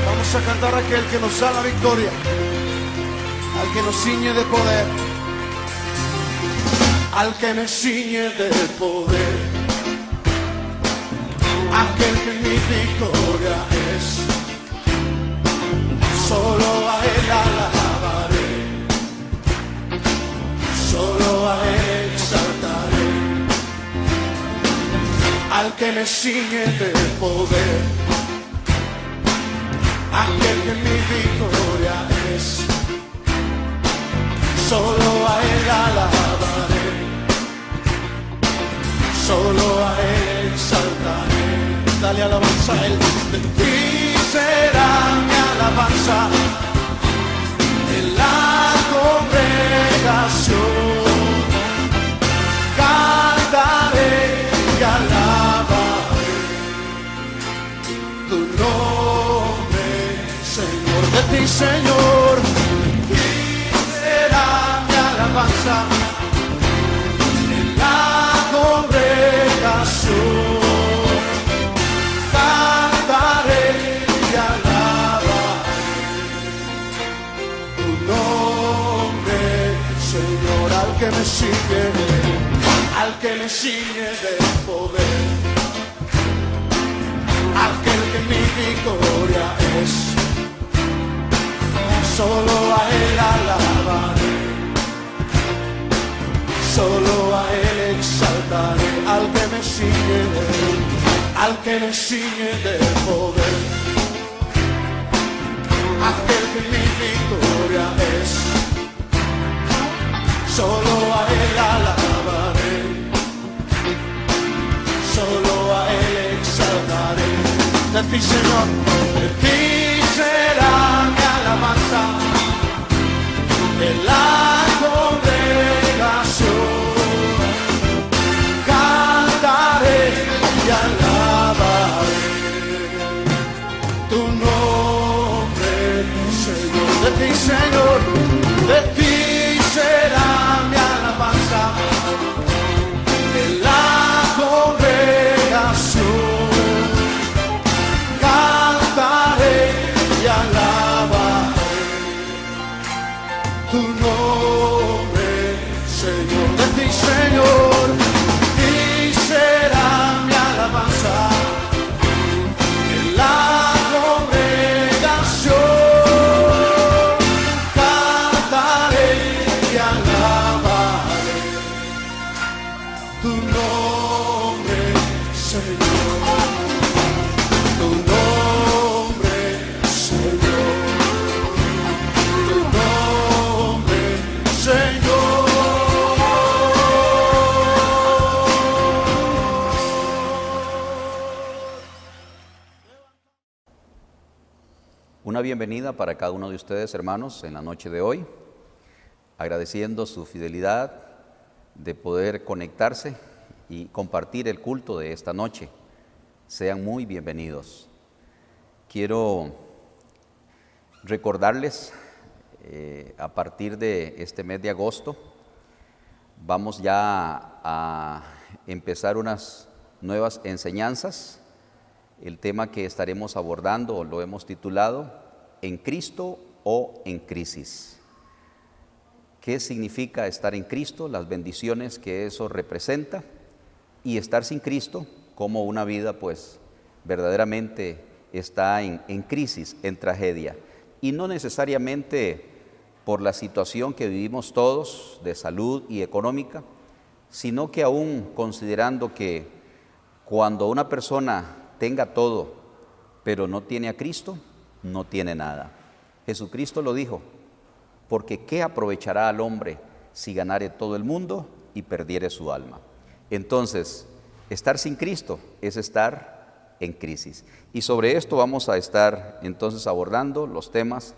Vamos a cantar a aquel que nos da la victoria, al que nos ciñe de poder, al que me ciñe de poder, aquel que mi victoria es. Solo a él alabaré, solo a él exaltaré, al que me ciñe de poder, aquel que mi victoria es. Solo a él alabaré, solo a él exaltaré. Dale alabanza a él. De ti será mi alabanza en la congregación. Cantaré y alabaré tu nombre, Señor. De ti, Señor, de ti será mi alabanza en la congregación. Cantaré y alabaré tu nombre, Señor. Al que me sigue, al que me ciñe de poder, aquel que mi victoria es. Solo a él alabaré, solo a él exaltaré. Al que me ciñe, al que me ciñe de poder, aquel que mi victoria es. Solo a él alabaré, solo a él exaltaré. De ti, Señor, de ti será mi alabanza en la congregación. Cantaré y alabaré tu nombre, Señor. De ti, Señor, de ti será mi alabanza en la congregación. Cantaré y alabaré tu nombre, Señor. De ti, Señor, y será mi alabanza en la congregación. Cantaré y alabaré tu nombre, Señor. Tu nombre, Señor. Tu nombre, Señor. Una bienvenida para cada uno de ustedes, hermanos, en la noche de hoy, agradeciendo su fidelidad de poder conectarse y compartir el culto de esta noche. Sean muy bienvenidos. Quiero recordarles, a partir de este mes de agosto, vamos ya a empezar unas nuevas enseñanzas. El tema que estaremos abordando lo hemos titulado ¿En Cristo o en crisis? ¿Qué significa estar en Cristo? Las bendiciones que eso representa, y estar sin Cristo, como una vida pues verdaderamente está en crisis, en tragedia, y no necesariamente por la situación que vivimos todos de salud y económica, sino que aún considerando que cuando una persona tenga todo, pero no tiene a Cristo, no tiene nada. Jesucristo lo dijo, porque ¿qué aprovechará al hombre si ganare todo el mundo y perdiere su alma? Entonces, estar sin Cristo es estar en crisis. Y sobre esto vamos a estar entonces abordando los temas,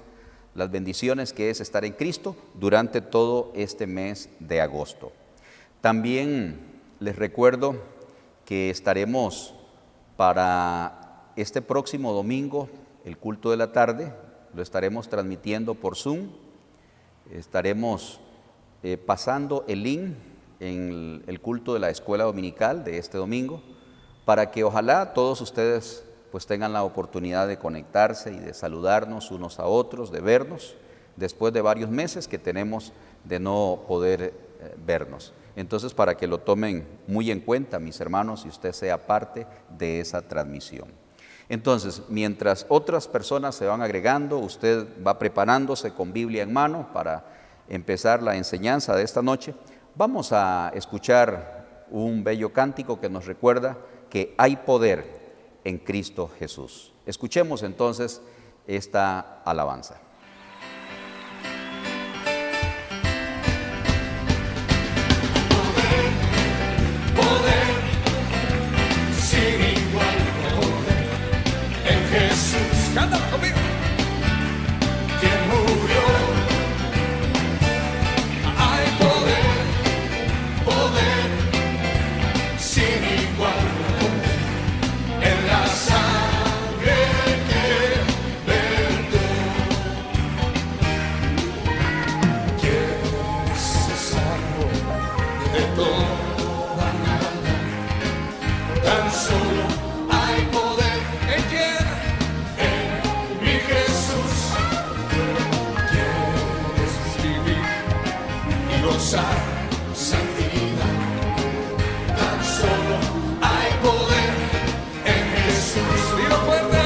las bendiciones que es estar en Cristo durante todo este mes de agosto. También les recuerdo que estaremos para este próximo domingo, el culto de la tarde, lo estaremos transmitiendo por Zoom. Estaremos pasando el link en el culto de la escuela dominical de este domingo, para que ojalá todos ustedes pues tengan la oportunidad de conectarse y de saludarnos unos a otros, de vernos, después de varios meses que tenemos de no poder vernos. Entonces, para que lo tomen muy en cuenta, mis hermanos, y usted sea parte de esa transmisión. Entonces, mientras otras personas se van agregando, usted va preparándose con Biblia en mano para empezar la enseñanza de esta noche. Vamos a escuchar un bello cántico que nos recuerda que hay poder en Cristo Jesús. Escuchemos entonces esta alabanza. Cántalo conmigo. Quien murió, hay poder, poder sin igual en la sangre que vertió. Quieres ser salvo de toda maldad, tan solo hay poder en quien. Santidad, tan solo hay poder en Jesús. Dilo fuerte.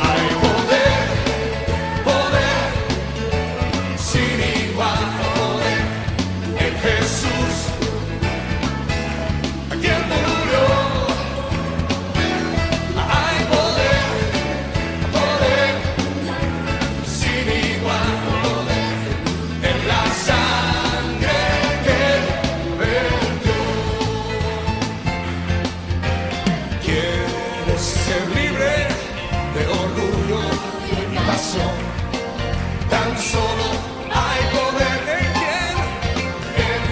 Hay poder, poder sin igual, poder en Jesús, a quien murió. Hay poder, poder sin igual, poder en la sangre que vertió. Quieres ser libre de orgullo y pasión, tan solo hay poder en quien, en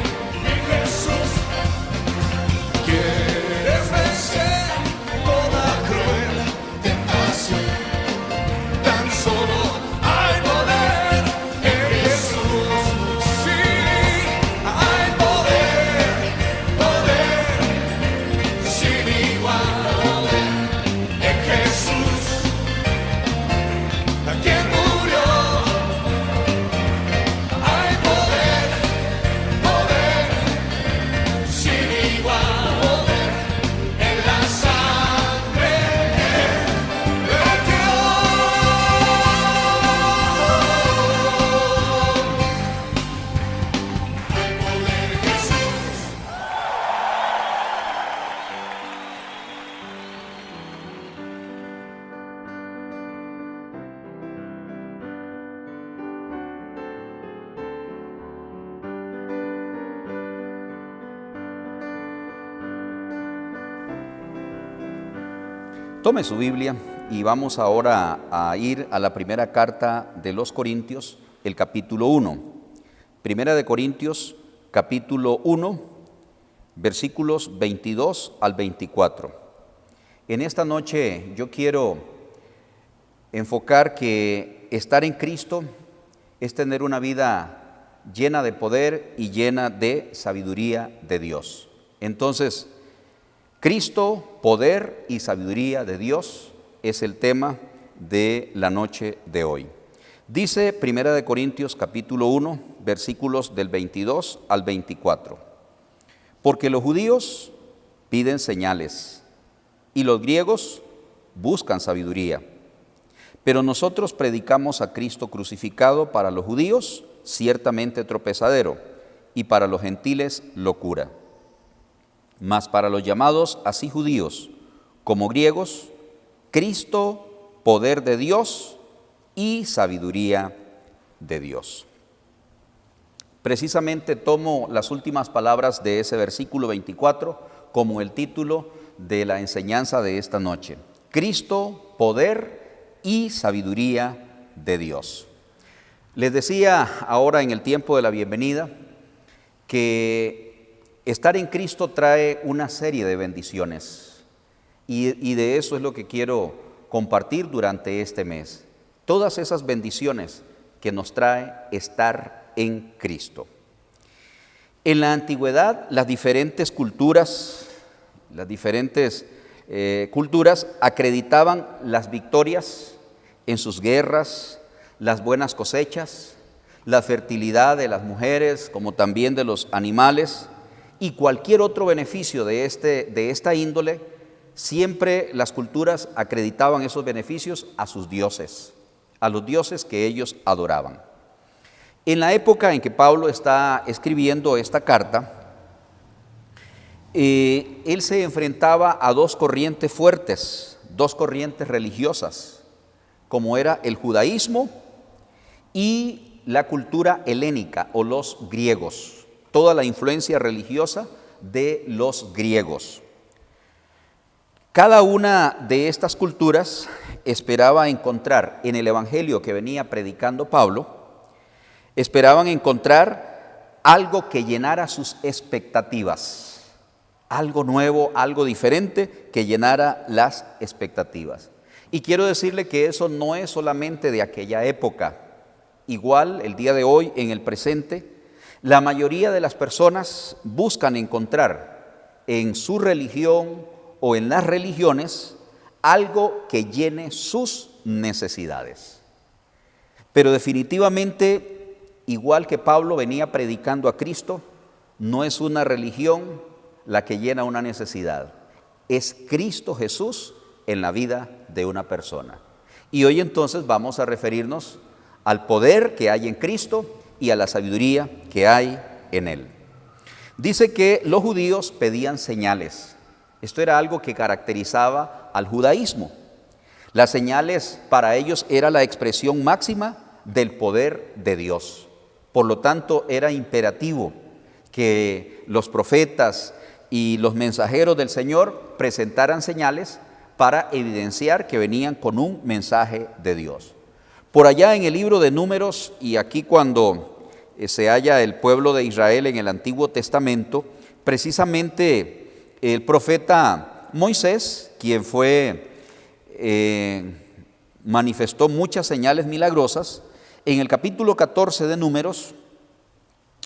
mi Jesús. Quieres vencer toda cruel tentación, tan solo hay poder en Jesús. Sí, hay poder, poder sin igual, poder en Jesús, a quien murió. Hay poder, poder sin igual, poder en la sangre que vertió. Hay poder en Jesús. Tome su Biblia y vamos ahora a ir a la primera carta de los Corintios, el capítulo 1. Primera de Corintios, capítulo 1, versículos 22 al 24. En esta noche yo quiero enfocar que estar en Cristo es tener una vida llena de poder y llena de sabiduría de Dios. Entonces, Cristo, poder y sabiduría de Dios es el tema de la noche de hoy. Dice Primera de Corintios capítulo 1, versículos del 22 al 24. Porque los judíos piden señales y los griegos buscan sabiduría. Pero nosotros predicamos a Cristo crucificado, para los judíos ciertamente tropezadero y para los gentiles locura. Mas para los llamados así judíos como griegos, Cristo, poder de Dios y sabiduría de Dios. Precisamente tomo las últimas palabras de ese versículo 24 como el título de la enseñanza de esta noche. Cristo, poder y sabiduría de Dios. Les decía ahora en el tiempo de la bienvenida que estar en Cristo trae una serie de bendiciones y de eso es lo que quiero compartir durante este mes. Todas esas bendiciones que nos trae estar en Cristo. En la antigüedad, las diferentes culturas, las diferentes culturas acreditaban las victorias en sus guerras, las buenas cosechas, la fertilidad de las mujeres, como también de los animales, y cualquier otro beneficio de esta índole. Siempre las culturas acreditaban esos beneficios a sus dioses, a los dioses que ellos adoraban. En la época en que Pablo está escribiendo esta carta, él se enfrentaba a dos corrientes fuertes, dos corrientes religiosas, como era el judaísmo y la cultura helénica o los griegos, toda la influencia religiosa de los griegos. Cada una de estas culturas esperaba encontrar en el evangelio que venía predicando Pablo, esperaban encontrar algo que llenara sus expectativas, algo nuevo, algo diferente que llenara las expectativas. Y quiero decirle que eso no es solamente de aquella época. Igual el día de hoy, en el presente, la mayoría de las personas buscan encontrar en su religión o en las religiones algo que llene sus necesidades. Pero definitivamente, igual que Pablo venía predicando a Cristo, no es una religión la que llena una necesidad, es Cristo Jesús en la vida de una persona. Y hoy entonces vamos a referirnos al poder que hay en Cristo y a la sabiduría que hay en Él. Dice que los judíos pedían señales. Esto era algo que caracterizaba al judaísmo. Las señales para ellos era la expresión máxima del poder de Dios. Por lo tanto, era imperativo que los profetas y los mensajeros del Señor presentaran señales para evidenciar que venían con un mensaje de Dios. Por allá en el libro de Números, y aquí cuando se halla el pueblo de Israel en el Antiguo Testamento, precisamente el profeta Moisés, quien manifestó muchas señales milagrosas, en el capítulo 14 de Números,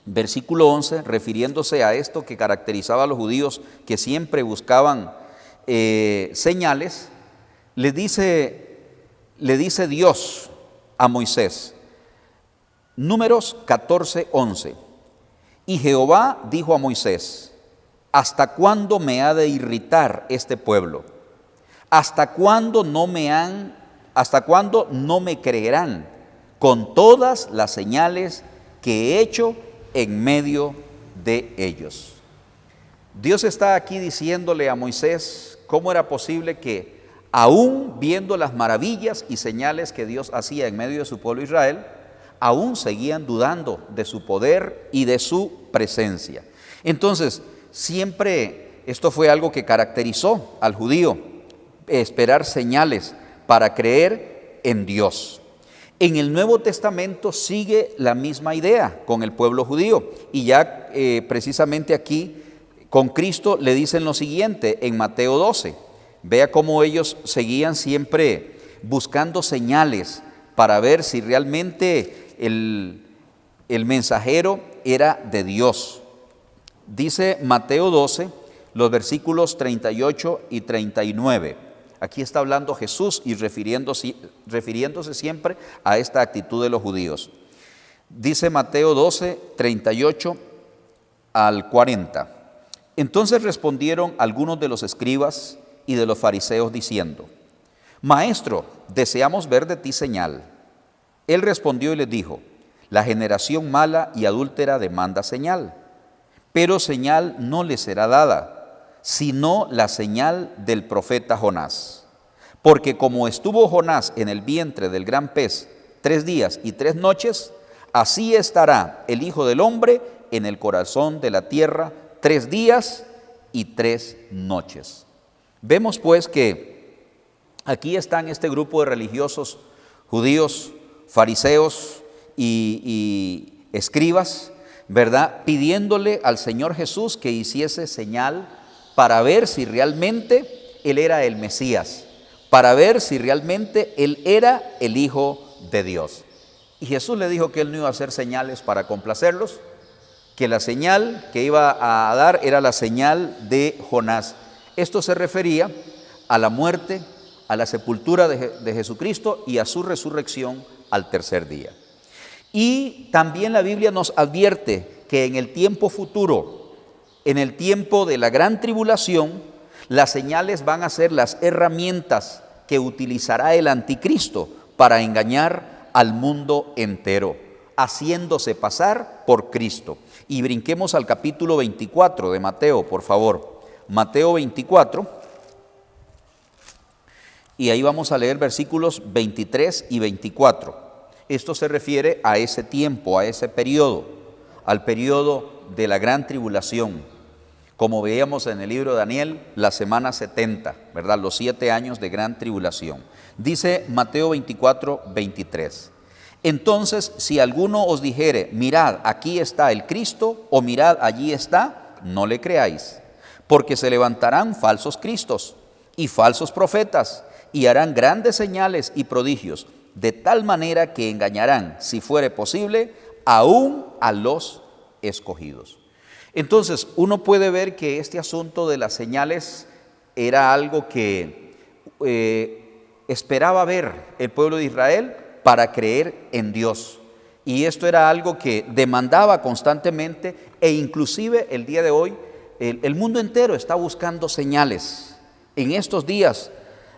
versículo 11, refiriéndose a esto que caracterizaba a los judíos que siempre buscaban señales, le dice Dios a Moisés, Números 14, 11, y Jehová dijo a Moisés, ¿hasta cuándo me ha de irritar este pueblo? ¿Hasta cuándo no me creerán con todas las señales que he hecho en medio de ellos? Dios está aquí diciéndole a Moisés cómo era posible que, aún viendo las maravillas y señales que Dios hacía en medio de su pueblo Israel, aún seguían dudando de su poder y de su presencia. Entonces, siempre esto fue algo que caracterizó al judío, esperar señales para creer en Dios. En el Nuevo Testamento sigue la misma idea con el pueblo judío, y ya precisamente aquí con Cristo le dicen lo siguiente en Mateo 12. Vea cómo ellos seguían siempre buscando señales para ver si realmente el mensajero era de Dios. Dice Mateo 12, los versículos 38 y 39. Aquí está hablando Jesús y refiriéndose siempre a esta actitud de los judíos. Dice Mateo 12, 38 al 40. Entonces respondieron algunos de los escribas y de los fariseos diciendo, Maestro, deseamos ver de ti señal. Él respondió y les dijo, la generación mala y adúltera demanda señal, pero señal no le será dada, sino la señal del profeta Jonás. Porque como estuvo Jonás en el vientre del gran pez 3 días y 3 noches, así estará el Hijo del Hombre en el corazón de la tierra 3 días y 3 noches. Vemos pues que aquí están este grupo de religiosos judíos, fariseos y escribas, ¿verdad?, pidiéndole al Señor Jesús que hiciese señal para ver si realmente Él era el Mesías, para ver si realmente Él era el Hijo de Dios. Y Jesús le dijo que Él no iba a hacer señales para complacerlos, que la señal que iba a dar era la señal de Jonás. Esto se refería a la muerte, a la sepultura de Jesucristo y a su resurrección al tercer día. Y también la Biblia nos advierte que en el tiempo futuro, en el tiempo de la gran tribulación, las señales van a ser las herramientas que utilizará el anticristo para engañar al mundo entero, haciéndose pasar por Cristo. Y brinquemos al capítulo 24 de Mateo, por favor. Mateo 24. Y ahí vamos a leer versículos 23 y 24. Esto se refiere a ese tiempo, a ese periodo, al periodo de la gran tribulación. Como veíamos en el libro de Daniel, la semana 70, ¿verdad? Los 7 años de gran tribulación. Dice Mateo 24, 23. Entonces, si alguno os dijere, mirad, aquí está el Cristo, o mirad, allí está, no le creáis, porque se levantarán falsos cristos y falsos profetas, y harán grandes señales y prodigios, de tal manera que engañarán, si fuere posible, aún a los escogidos. Entonces, uno puede ver que este asunto de las señales era algo que esperaba ver el pueblo de Israel para creer en Dios. Y esto era algo que demandaba constantemente, e inclusive el día de hoy, el mundo entero está buscando señales. En estos días,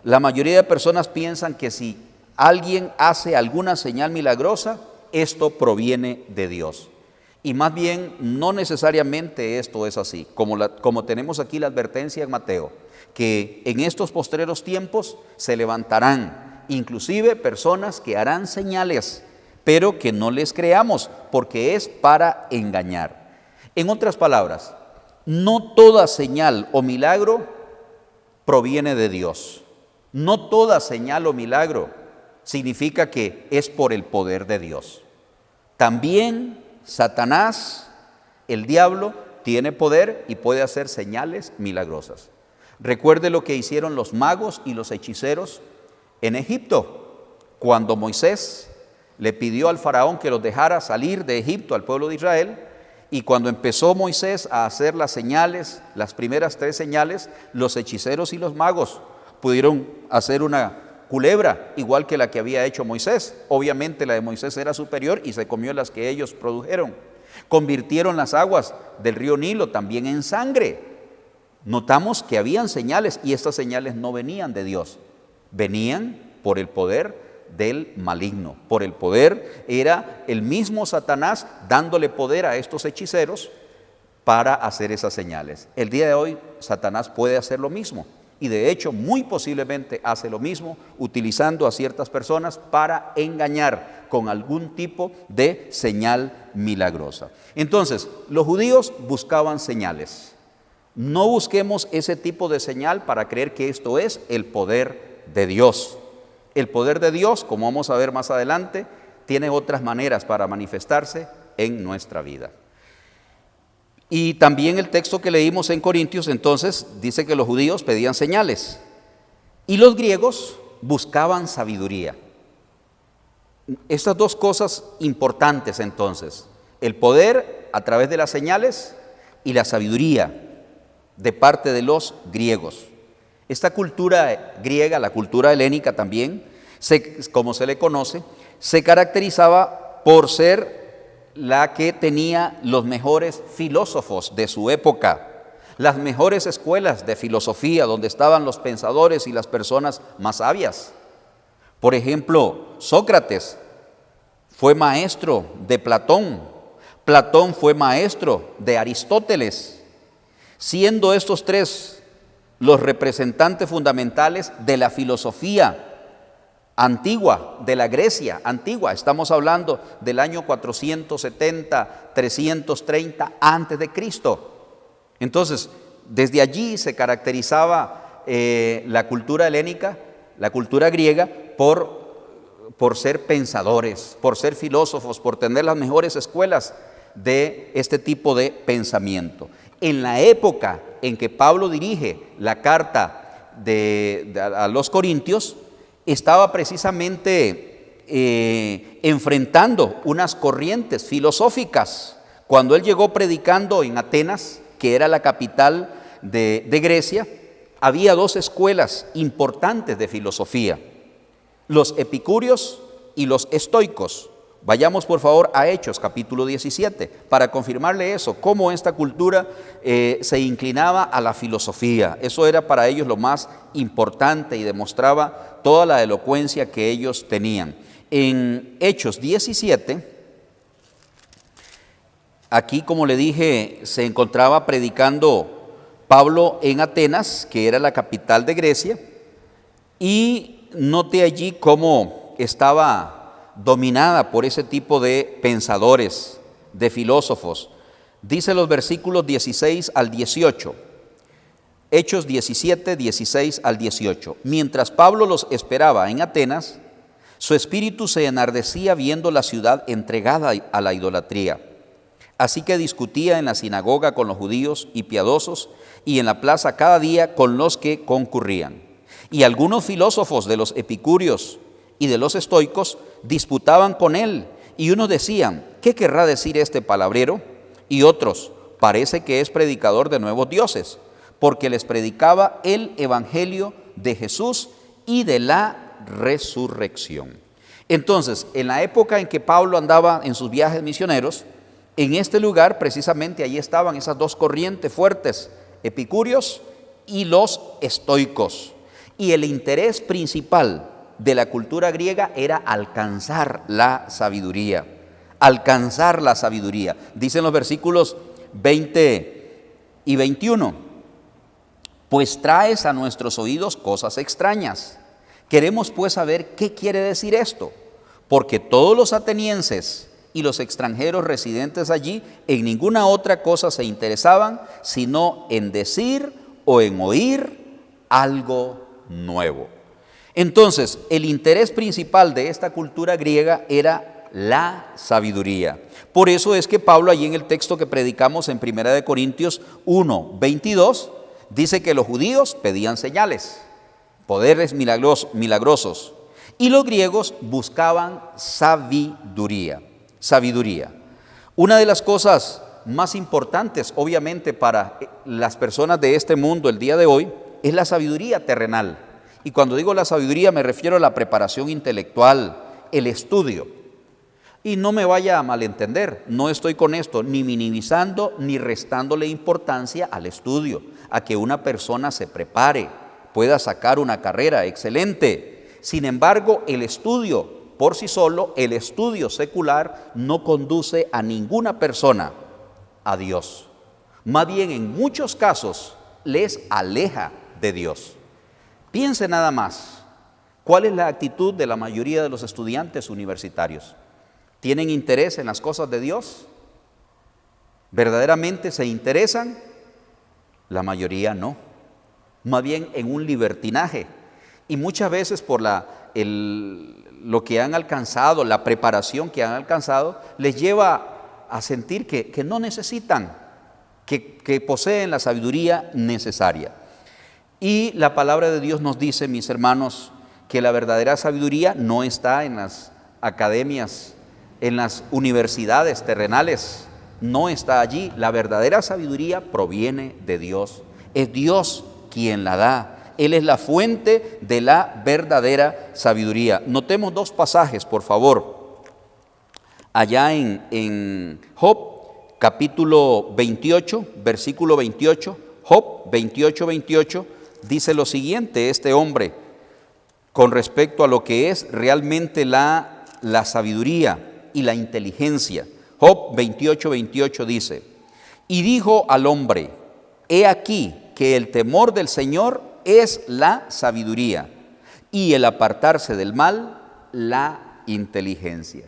la mayoría de personas piensan que si alguien hace alguna señal milagrosa, esto proviene de Dios. Y más bien, no necesariamente esto es así, como tenemos aquí la advertencia en Mateo, que en estos postreros tiempos se levantarán inclusive personas que harán señales, pero que no les creamos, porque es para engañar. En otras palabras, no toda señal o milagro proviene de Dios. No toda señal o milagro significa que es por el poder de Dios. También Satanás, el diablo, tiene poder y puede hacer señales milagrosas. Recuerde lo que hicieron los magos y los hechiceros en Egipto, cuando Moisés le pidió al faraón que los dejara salir de Egipto al pueblo de Israel, y cuando empezó Moisés a hacer las señales, las primeras 3 señales, los hechiceros y los magos pudieron hacer una culebra igual que la que había hecho Moisés. Obviamente la de Moisés era superior y se comió las que ellos produjeron. Convirtieron las aguas del río Nilo también en sangre. Notamos que habían señales, y estas señales no venían de Dios, venían por el poder del maligno. Por el poder, era el mismo Satanás dándole poder a estos hechiceros para hacer esas señales. El día de hoy Satanás puede hacer lo mismo. Y de hecho, muy posiblemente hace lo mismo, utilizando a ciertas personas para engañar con algún tipo de señal milagrosa. Entonces, los judíos buscaban señales. No busquemos ese tipo de señal para creer que esto es el poder de Dios. El poder de Dios, como vamos a ver más adelante, tiene otras maneras para manifestarse en nuestra vida. Y también el texto que leímos en Corintios, entonces, dice que los judíos pedían señales y los griegos buscaban sabiduría. Estas dos cosas importantes, entonces, el poder a través de las señales y la sabiduría de parte de los griegos. Esta cultura griega, la cultura helénica también, como se le conoce, se caracterizaba por ser la que tenía los mejores filósofos de su época, las mejores escuelas de filosofía, donde estaban los pensadores y las personas más sabias. Por ejemplo, Sócrates fue maestro de Platón, Platón fue maestro de Aristóteles, siendo estos 3 los representantes fundamentales de la filosofía antigua, de la Grecia antigua. Estamos hablando del año 470, 330 antes de Cristo. Entonces, desde allí se caracterizaba la cultura helénica, la cultura griega, por ser pensadores, por ser filósofos, por tener las mejores escuelas de este tipo de pensamiento. En la época en que Pablo dirige la carta a los Corintios, estaba precisamente enfrentando unas corrientes filosóficas. Cuando él llegó predicando en Atenas, que era la capital de Grecia, había dos escuelas importantes de filosofía: los epicúreos y los estoicos. Vayamos por favor a Hechos capítulo 17 para confirmarle eso, cómo esta cultura se inclinaba a la filosofía. Eso era para ellos lo más importante y demostraba toda la elocuencia que ellos tenían. En Hechos 17, aquí, como le dije, se encontraba predicando Pablo en Atenas, que era la capital de Grecia, y note allí cómo estaba dominada por ese tipo de pensadores, de filósofos. Dice los versículos 16 al 18, Hechos 17, 16 al 18. Mientras Pablo los esperaba en Atenas, su espíritu se enardecía viendo la ciudad entregada a la idolatría. Así que discutía en la sinagoga con los judíos y piadosos, y en la plaza cada día con los que concurrían. Y algunos filósofos de los epicúreos y de los estoicos disputaban con él, y unos decían: ¿qué querrá decir este palabrero? Y otros: parece que es predicador de nuevos dioses, porque les predicaba el evangelio de Jesús y de la resurrección. Entonces, en la época en que Pablo andaba en sus viajes misioneros, en este lugar precisamente allí estaban esas dos corrientes fuertes, epicúreos y los estoicos. Y el interés principal de la cultura griega era alcanzar la sabiduría. Alcanzar la sabiduría. Dicen los versículos 20 y 21. Pues traes a nuestros oídos cosas extrañas. Queremos pues saber qué quiere decir esto, porque todos los atenienses y los extranjeros residentes allí en ninguna otra cosa se interesaban, sino en decir o en oír algo nuevo. Entonces, el interés principal de esta cultura griega era la sabiduría. Por eso es que Pablo, allí en el texto que predicamos en 1 Corintios 1, 22, dice que los judíos pedían señales, poderes milagrosos, y los griegos buscaban sabiduría. Sabiduría. Una de las cosas más importantes, obviamente, para las personas de este mundo el día de hoy, es la sabiduría terrenal. Y cuando digo la sabiduría me refiero a la preparación intelectual, el estudio. Y no me vaya a malentender, no estoy con esto ni minimizando ni restándole importancia al estudio, a que una persona se prepare, pueda sacar una carrera excelente. Sin embargo, el estudio por sí solo, el estudio secular, no conduce a ninguna persona a Dios. Más bien, en muchos casos, les aleja de Dios. Piense nada más, ¿cuál es la actitud de la mayoría de los estudiantes universitarios? ¿Tienen interés en las cosas de Dios? ¿Verdaderamente se interesan? La mayoría no. Más bien en un libertinaje. Y muchas veces por lo que han alcanzado, la preparación que han alcanzado, les lleva a sentir que no necesitan, que poseen la sabiduría necesaria. Y la palabra de Dios nos dice, mis hermanos, que la verdadera sabiduría no está en las academias, en las universidades terrenales, no está allí. La verdadera sabiduría proviene de Dios. Es Dios quien la da. Él es la fuente de la verdadera sabiduría. Notemos dos pasajes, por favor. Allá en Job, capítulo 28, versículo 28, Job 28, 28, dice lo siguiente, este hombre, con respecto a lo que es realmente la sabiduría y la inteligencia. Job 28, 28 dice: y dijo al hombre, he aquí que el temor del Señor es la sabiduría, y el apartarse del mal, la inteligencia.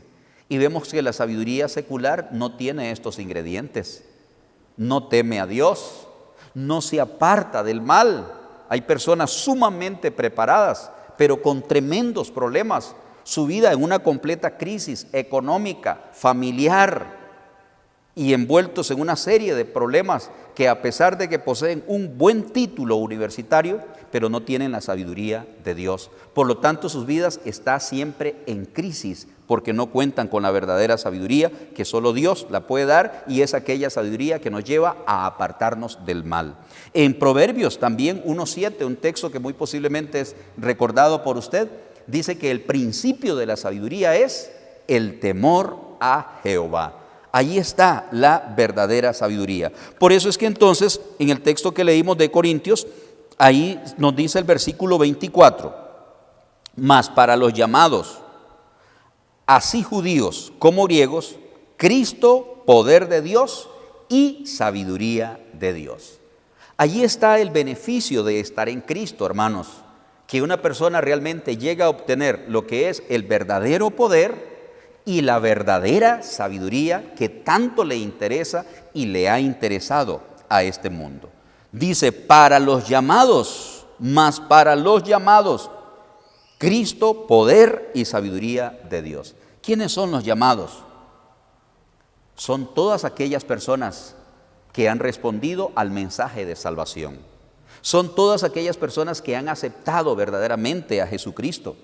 Y vemos que la sabiduría secular no tiene estos ingredientes. No teme a Dios, no se aparta del mal. Hay personas sumamente preparadas, pero con tremendos problemas. Su vida en una completa crisis económica, familiar. y envueltos en una serie de problemas que, a pesar de que poseen un buen título universitario, pero no tienen la sabiduría de Dios. Por lo tanto, sus vidas están siempre en crisis, porque no cuentan con la verdadera sabiduría que solo Dios la puede dar, y es aquella sabiduría que nos lleva a apartarnos del mal. En Proverbios también 1:7, un texto que muy posiblemente es recordado por usted, dice que el principio de la sabiduría es el temor a Jehová. Ahí está la verdadera sabiduría. Por eso es que entonces, en el texto que leímos de Corintios, ahí nos dice el versículo 24, mas para los llamados, así judíos como griegos, Cristo, poder de Dios y sabiduría de Dios. Allí está el beneficio de estar en Cristo, hermanos, que una persona realmente llega a obtener lo que es el verdadero poder y la verdadera sabiduría que tanto le interesa y le ha interesado a este mundo. Dice, para los llamados, mas para los llamados, Cristo, poder y sabiduría de Dios. ¿Quiénes son los llamados? Son todas aquellas personas que han respondido al mensaje de salvación. Son todas aquellas personas que han aceptado verdaderamente a Jesucristo.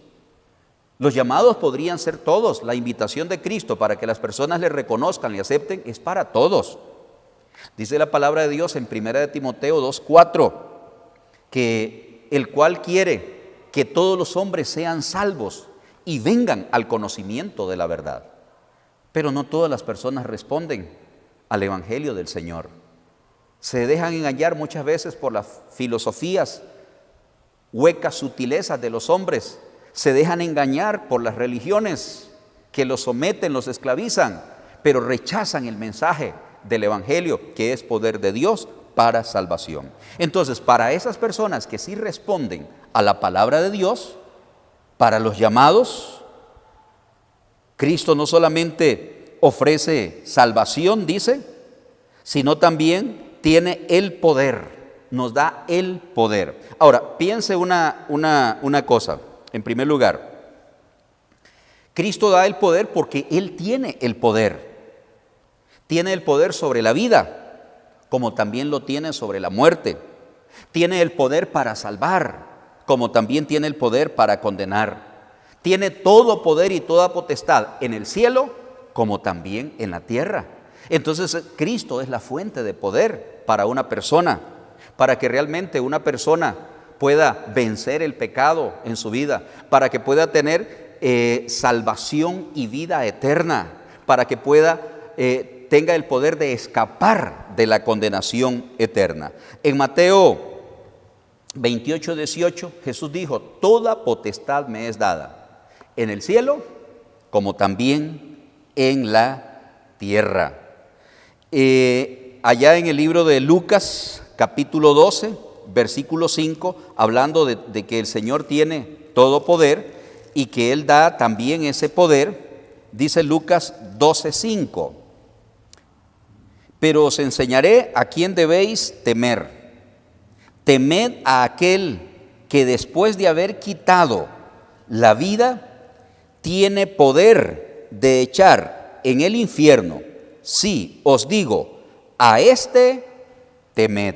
Los llamados podrían ser todos. La invitación de Cristo para que las personas le reconozcan y acepten es para todos. Dice la palabra de Dios en 1 de Timoteo 2:4, que el cual quiere que todos los hombres sean salvos y vengan al conocimiento de la verdad. Pero no todas las personas responden al Evangelio del Señor. Se dejan engañar muchas veces por las filosofías, huecas sutilezas de los hombres. Se dejan engañar por las religiones que los someten, los esclavizan, pero rechazan el mensaje del Evangelio, que es poder de Dios para salvación. Entonces, para esas personas que sí responden a la palabra de Dios, para los llamados, Cristo no solamente ofrece salvación, dice, sino también tiene el poder, nos da el poder. Ahora, piense una cosa. En primer lugar, Cristo da el poder porque Él tiene el poder. Tiene el poder sobre la vida, como también lo tiene sobre la muerte. Tiene el poder para salvar, como también tiene el poder para condenar. Tiene todo poder y toda potestad en el cielo, como también en la tierra. Entonces, Cristo es la fuente de poder para una persona, para que realmente una persona pueda vencer el pecado en su vida, para que pueda tener salvación y vida eterna, para que pueda tenga el poder de escapar de la condenación eterna. En Mateo 28:18, Jesús dijo, toda potestad me es dada, en el cielo como también en la tierra. Allá en el libro de Lucas, capítulo 12, versículo 5, hablando de que el Señor tiene todo poder y que Él da también ese poder, dice Lucas 12:5, pero os enseñaré a quién debéis temer. Temed a aquel que después de haber quitado la vida, tiene poder de echar en el infierno. Sí, os digo, a este temed.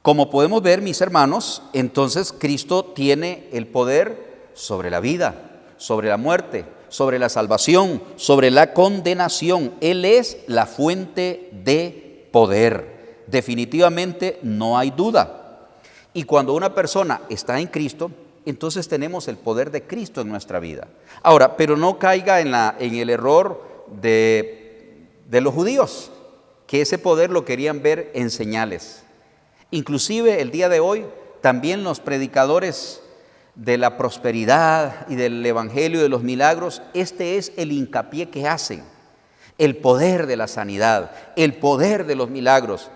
Como podemos ver, mis hermanos, entonces Cristo tiene el poder sobre la vida, sobre la muerte, sobre la salvación, sobre la condenación. Él es la fuente de poder. Definitivamente no hay duda. Y cuando una persona está en Cristo, entonces tenemos el poder de Cristo en nuestra vida. Ahora, pero no caiga en el error de los judíos, que ese poder lo querían ver en señales. Inclusive el día de hoy también los predicadores de la prosperidad y del evangelio de los milagros, este es el hincapié que hacen, el poder de la sanidad, el poder de los milagros,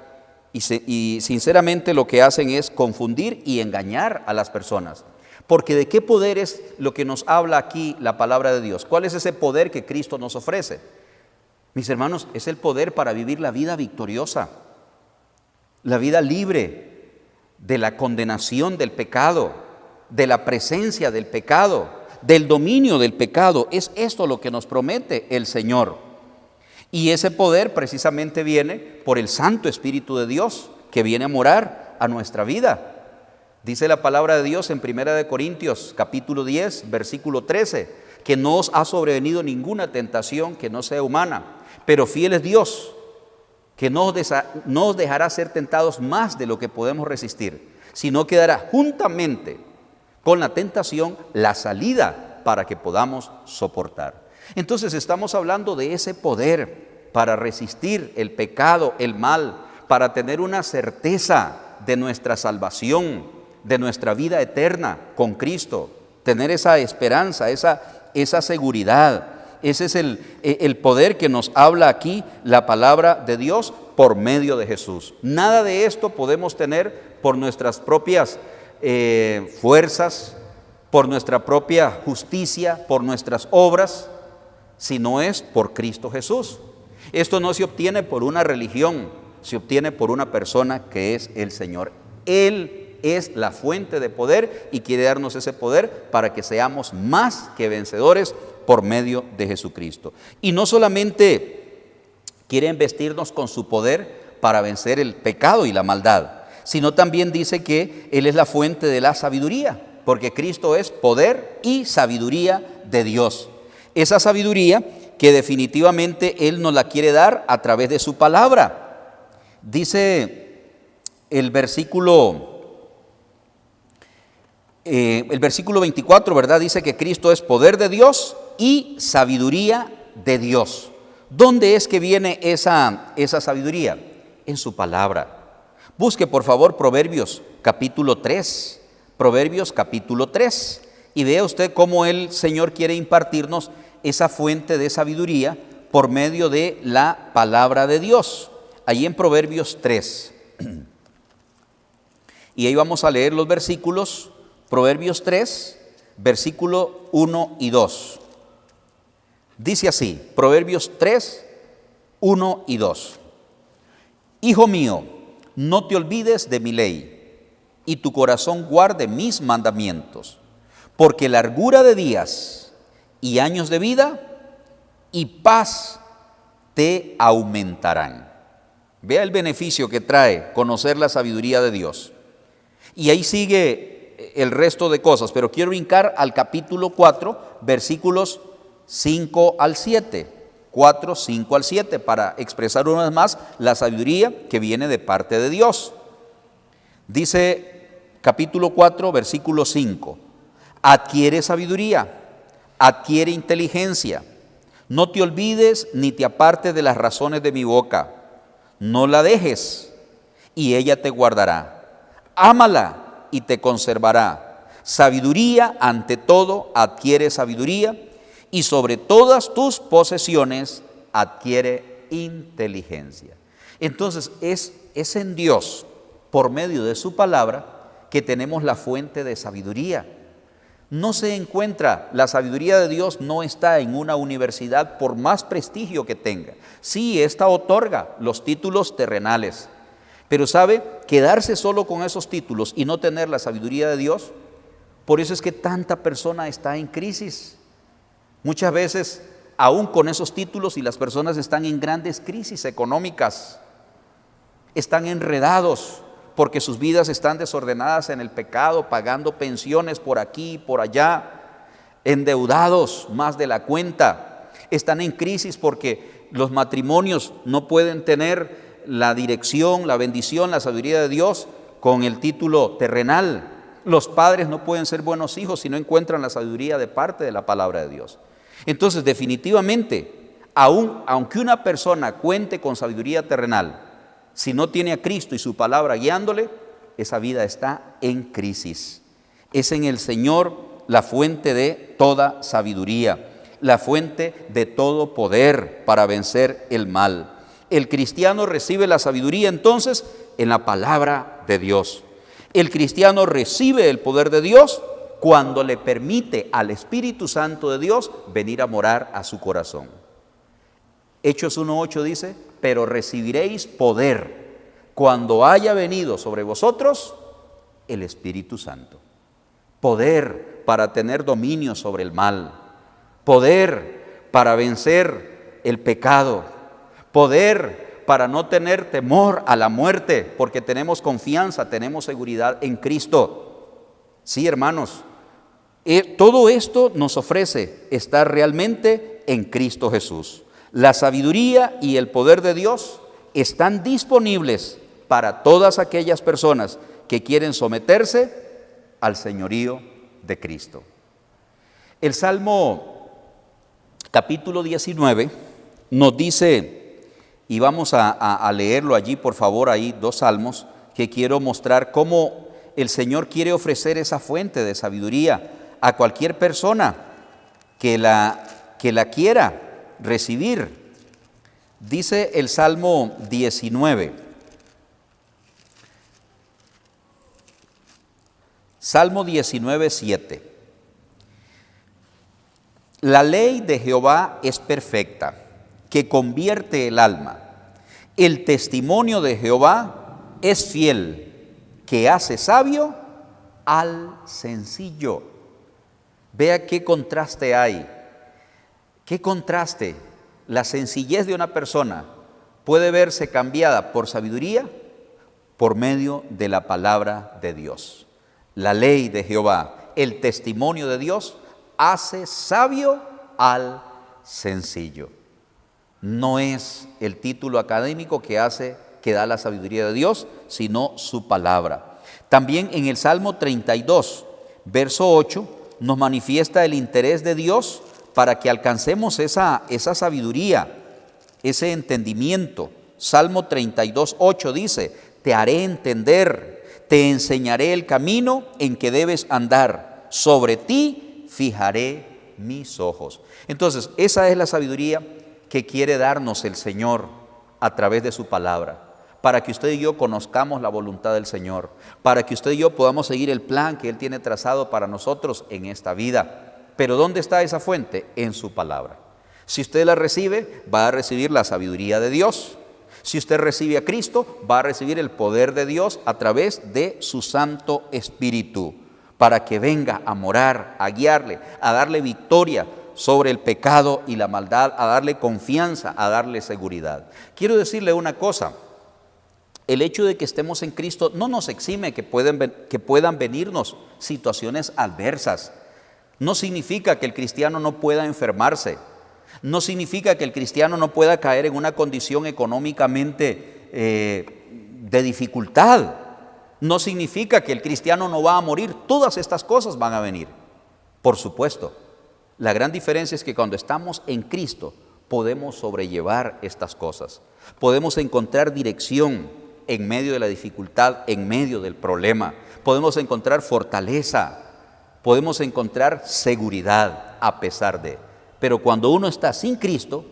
y sinceramente lo que hacen es confundir y engañar a las personas, porque ¿de qué poder es lo que nos habla aquí la palabra de Dios? ¿Cuál es ese poder que Cristo nos ofrece? Mis hermanos, es el poder para vivir la vida victoriosa, la vida libre de la condenación del pecado, de la presencia del pecado, del dominio del pecado. Es esto lo que nos promete el Señor. Y ese poder precisamente viene por el Santo Espíritu de Dios que viene a morar a nuestra vida. Dice la palabra de Dios en 1 Corintios capítulo 10, versículo 13, que no os ha sobrevenido ninguna tentación que no sea humana, pero fiel es Dios, que no os dejará ser tentados más de lo que podemos resistir, sino que dará juntamente con la tentación la salida para que podamos soportar. Entonces estamos hablando de ese poder para resistir el pecado, el mal, para tener una certeza de nuestra salvación, de nuestra vida eterna con Cristo, tener esa esperanza, esa seguridad. Ese es el poder que nos habla aquí la palabra de Dios por medio de Jesús. Nada de esto podemos tener por nuestras propias fuerzas, por nuestra propia justicia, por nuestras obras, si no es por Cristo Jesús. Esto no se obtiene por una religión, se obtiene por una persona que es el Señor. Él es la fuente de poder y quiere darnos ese poder para que seamos más que vencedores por medio de Jesucristo. Y no solamente quiere investirnos con su poder para vencer el pecado y la maldad, sino también dice que Él es la fuente de la sabiduría, porque Cristo es poder y sabiduría de Dios. Esa sabiduría que definitivamente Él nos la quiere dar a través de su palabra. Dice el versículo 24, ¿verdad? Dice que Cristo es poder de Dios y sabiduría de Dios. ¿Dónde es que viene esa sabiduría? En su palabra. Busque por favor Proverbios capítulo 3. Proverbios capítulo 3. Y vea usted cómo el Señor quiere impartirnos esa fuente de sabiduría por medio de la palabra de Dios. Allí en Proverbios 3. Y ahí vamos a leer los versículos. Proverbios 3, versículo 1 y 2. Dice así, Proverbios 3, 1 y 2. Hijo mío, no te olvides de mi ley, y tu corazón guarde mis mandamientos, porque largura de días y años de vida y paz te aumentarán. Vea el beneficio que trae conocer la sabiduría de Dios. Y ahí sigue el resto de cosas, pero quiero brincar al capítulo 4, versículos 5 al 7. 4, 5 al 7, para expresar una vez más la sabiduría que viene de parte de Dios. Dice capítulo 4, versículo 5. Adquiere sabiduría, adquiere inteligencia. No te olvides ni te apartes de las razones de mi boca. No la dejes y ella te guardará. Ámala y te conservará. Sabiduría ante todo, adquiere sabiduría, y sobre todas tus posesiones adquiere inteligencia. Entonces es en Dios, por medio de su palabra, que tenemos la fuente de sabiduría. No se encuentra, la sabiduría de Dios no está en una universidad por más prestigio que tenga. Sí, esta otorga los títulos terrenales, pero sabe, quedarse solo con esos títulos y no tener la sabiduría de Dios, por eso es que tanta persona está en crisis. Muchas veces, aún con esos títulos, y las personas están en grandes crisis económicas, están enredados porque sus vidas están desordenadas en el pecado, pagando pensiones por aquí y por allá, endeudados más de la cuenta. Están en crisis porque los matrimonios no pueden tener la dirección, la bendición, la sabiduría de Dios con el título terrenal. Los padres no pueden ser buenos hijos si no encuentran la sabiduría de parte de la palabra de Dios. Entonces, definitivamente, aunque una persona cuente con sabiduría terrenal, si no tiene a Cristo y su palabra guiándole, esa vida está en crisis. Es en el Señor la fuente de toda sabiduría, la fuente de todo poder para vencer el mal. El cristiano recibe la sabiduría entonces en la palabra de Dios. El cristiano recibe el poder de Dios cuando le permite al Espíritu Santo de Dios venir a morar a su corazón. Hechos 1:8 dice, pero recibiréis poder cuando haya venido sobre vosotros el Espíritu Santo. poder para tener dominio sobre el mal, poder para vencer el pecado, poder para no tener temor a la muerte, porque tenemos confianza, tenemos seguridad en Cristo. Sí, hermanos, todo esto nos ofrece estar realmente en Cristo Jesús. La sabiduría y el poder de Dios están disponibles para todas aquellas personas que quieren someterse al señorío de Cristo. El Salmo capítulo 19 nos dice, y vamos a leerlo allí, por favor, ahí 2 salmos, que quiero mostrar cómo el Señor quiere ofrecer esa fuente de sabiduría a cualquier persona que la quiera recibir. Dice el Salmo 19, Salmo 19, 7. La ley de Jehová es perfecta, que convierte el alma. El testimonio de Jehová es fiel, que hace sabio al sencillo. Vea qué contraste hay. Qué contraste. La sencillez de una persona puede verse cambiada por sabiduría por medio de la palabra de Dios. La ley de Jehová, el testimonio de Dios, hace sabio al sencillo. No es el título académico que da la sabiduría de Dios, sino su palabra. También en el Salmo 32, verso 8, nos manifiesta el interés de Dios para que alcancemos esa sabiduría, ese entendimiento. Salmo 32, 8 dice, te haré entender, te enseñaré el camino en que debes andar, sobre ti fijaré mis ojos. Entonces, esa es la sabiduría que quiere darnos el Señor a través de su palabra, para que usted y yo conozcamos la voluntad del Señor, para que usted y yo podamos seguir el plan que Él tiene trazado para nosotros en esta vida. Pero ¿dónde está esa fuente? En su palabra. Si usted la recibe, va a recibir la sabiduría de Dios. Si usted recibe a Cristo, va a recibir el poder de Dios a través de su Santo Espíritu, para que venga a morar, a guiarle, a darle victoria sobre el pecado y la maldad, a darle confianza, a darle seguridad. Quiero decirle una cosa, el hecho de que estemos en Cristo no nos exime que puedan venirnos situaciones adversas. No significa que el cristiano no pueda enfermarse, no significa que el cristiano no pueda caer en una condición económicamente de dificultad, no significa que el cristiano no va a morir. Todas estas cosas van a venir, por supuesto. La gran diferencia es que cuando estamos en Cristo podemos sobrellevar estas cosas, podemos encontrar dirección en medio de la dificultad, en medio del problema, podemos encontrar fortaleza, podemos encontrar seguridad a pesar de. Pero cuando uno está sin Cristo,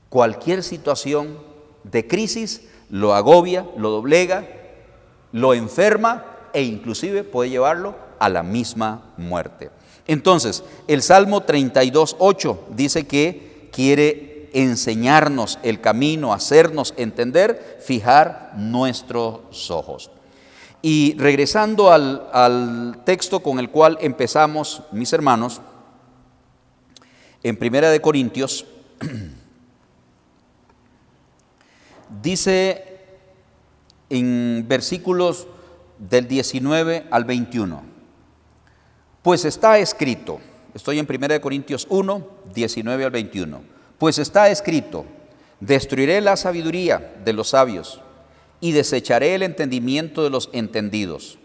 cualquier situación de crisis lo agobia, lo doblega, lo enferma e inclusive puede llevarlo a la misma muerte. Entonces, el Salmo 32, 8 dice que quiere enseñarnos el camino, hacernos entender, fijar nuestros ojos. Y regresando al texto con el cual empezamos, mis hermanos, en 1 Corintios, dice en versículos del 19 al 21, pues está escrito, estoy en 1 Corintios 1, 19 al 21, pues está escrito, destruiré la sabiduría de los sabios y desecharé el entendimiento de los entendidos.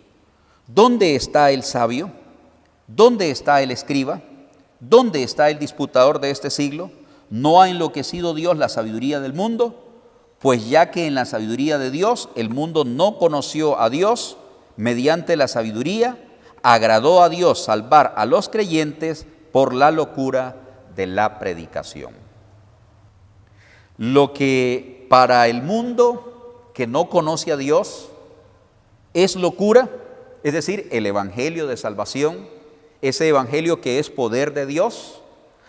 ¿Dónde está el sabio? ¿Dónde está el escriba? ¿Dónde está el disputador de este siglo? ¿No ha enloquecido Dios la sabiduría del mundo? Pues ya que en la sabiduría de Dios el mundo no conoció a Dios, mediante la sabiduría agradó a Dios salvar a los creyentes por la locura de la predicación. Lo que para el mundo que no conoce a Dios es locura, es decir, el evangelio de salvación, ese evangelio que es poder de Dios,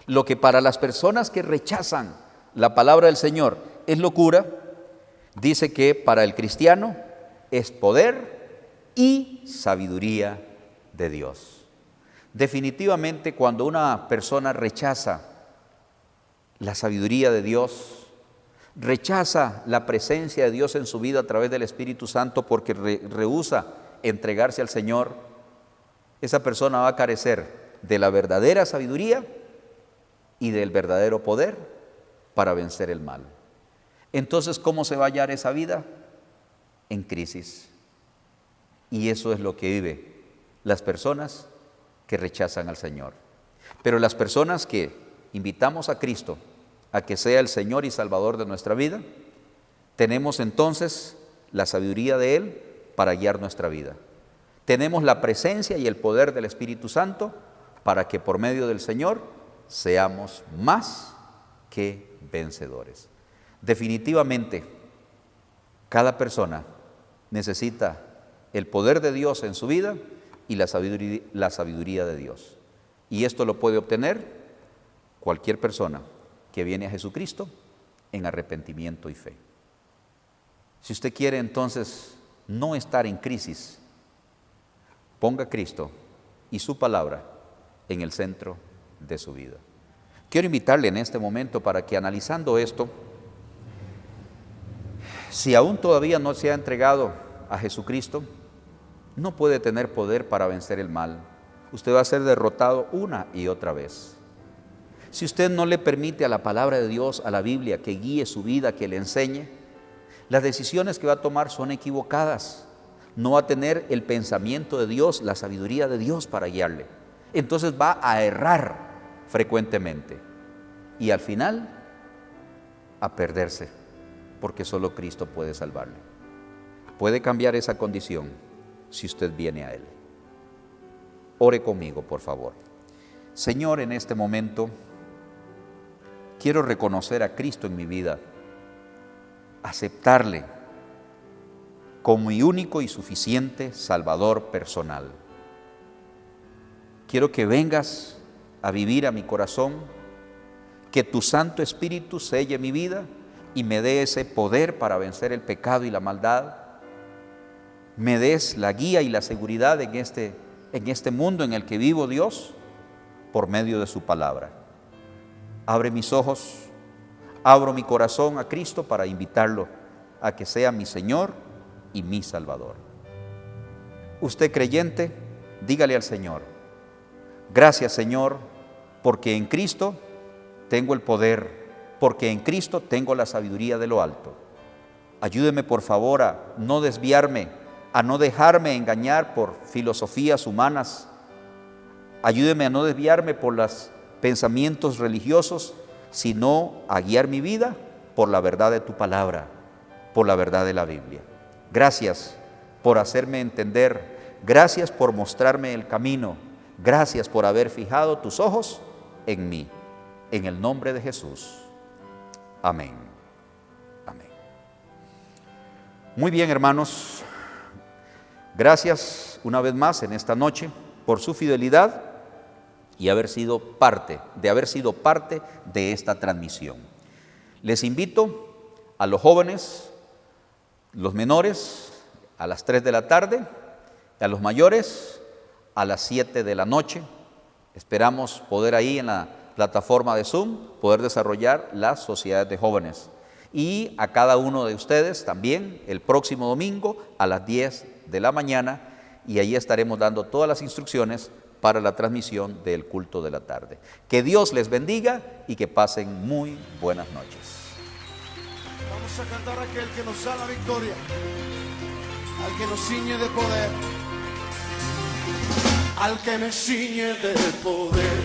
lo que para las personas que rechazan la palabra del Señor es locura, dice que para el cristiano es poder y sabiduría de Dios. Definitivamente, cuando una persona rechaza la sabiduría de Dios, rechaza la presencia de Dios en su vida a través del Espíritu Santo porque rehúsa entregarse al Señor, esa persona va a carecer de la verdadera sabiduría y del verdadero poder para vencer el mal. Entonces, ¿cómo se va a hallar esa vida? En crisis. Y eso es lo que viven las personas que rechazan al Señor. Pero las personas que invitamos a Cristo a que sea el Señor y Salvador de nuestra vida, tenemos entonces la sabiduría de Él para guiar nuestra vida. Tenemos la presencia y el poder del Espíritu Santo para que por medio del Señor seamos más que vencedores. Definitivamente, cada persona necesita el poder de Dios en su vida y la sabiduría de Dios. Y esto lo puede obtener cualquier persona que viene a Jesucristo en arrepentimiento y fe. Si usted quiere entonces no estar en crisis, ponga a Cristo y su palabra en el centro de su vida. Quiero invitarle en este momento para que, analizando esto, si aún todavía no se ha entregado a Jesucristo, no puede tener poder para vencer el mal. Usted va a ser derrotado una y otra vez. Si usted no le permite a la palabra de Dios, a la Biblia, que guíe su vida, que le enseñe, las decisiones que va a tomar son equivocadas. No va a tener el pensamiento de Dios, la sabiduría de Dios para guiarle. Entonces va a errar frecuentemente y al final a perderse, porque solo Cristo puede salvarle. Puede cambiar esa condición si usted viene a Él. Ore conmigo, por favor. Señor, en este momento quiero reconocer a Cristo en mi vida, aceptarle como mi único y suficiente Salvador personal. Quiero que vengas a vivir a mi corazón, que tu Santo Espíritu selle mi vida y me dé ese poder para vencer el pecado y la maldad. Me des la guía y la seguridad en este mundo en el que vivo, Dios, por medio de su palabra. Abre mis ojos, abro mi corazón a Cristo para invitarlo a que sea mi Señor y mi Salvador. Usted creyente, dígale al Señor: gracias, Señor, porque en Cristo tengo el poder, porque en Cristo tengo la sabiduría de lo alto. Ayúdeme, por favor, a no desviarme, a no dejarme engañar por filosofías humanas. Ayúdeme a no desviarme por los pensamientos religiosos, sino a guiar mi vida por la verdad de tu palabra, por la verdad de la Biblia. Gracias por hacerme entender, gracias por mostrarme el camino, gracias por haber fijado tus ojos en mí. En el nombre de Jesús. Amén. Amén. Muy bien, hermanos. Gracias una vez más en esta noche por su fidelidad y haber sido parte de esta transmisión. Les invito a los jóvenes, los menores, a las 3 de la tarde, a los mayores, a las 7 de la noche. Esperamos poder ahí en la plataforma de Zoom poder desarrollar las sociedades de jóvenes. Y a cada uno de ustedes también el próximo domingo a las 10 de la mañana, y ahí estaremos dando todas las instrucciones para la transmisión del culto de la tarde. Que Dios les bendiga y que pasen muy buenas noches. Vamos a cantar a aquel que nos da la victoria, al que nos ciñe de poder, al que me ciñe de poder,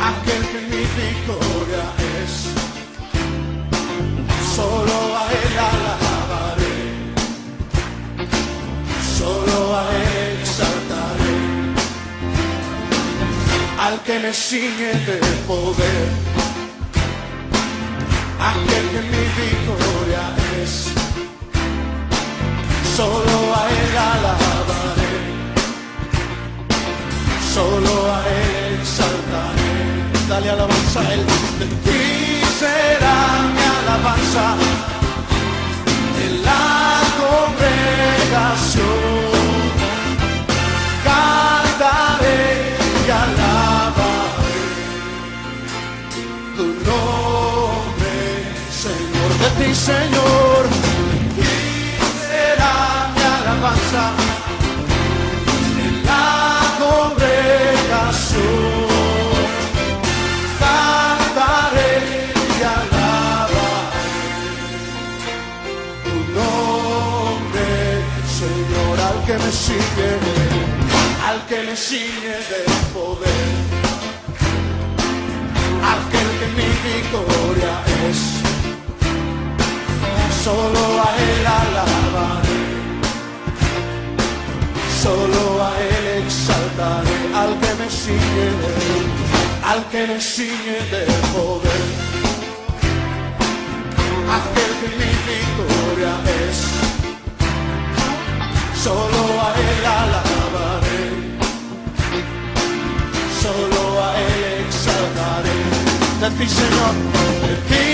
aquel que mi victoria es. Solo a Él alabaré, solo a Él exaltaré, al que me ciñe de poder, aquel que mi victoria es. Solo a Él alabaré, solo a Él exaltaré. Dale alabanza a Él. De ti será mi alabanza en la congregación. ti, Señor, y será mi alabanza en la congregación. Cantaré y alabaré tu nombre, Señor, al que me sigue de poder, aquel que mi victoria es. Solo a Él alabaré, solo a Él exaltaré, al que me sigue de poder, aquel que mi victoria es. Solo a Él alabaré, solo a Él exaltaré. De ti, Señor, de ti,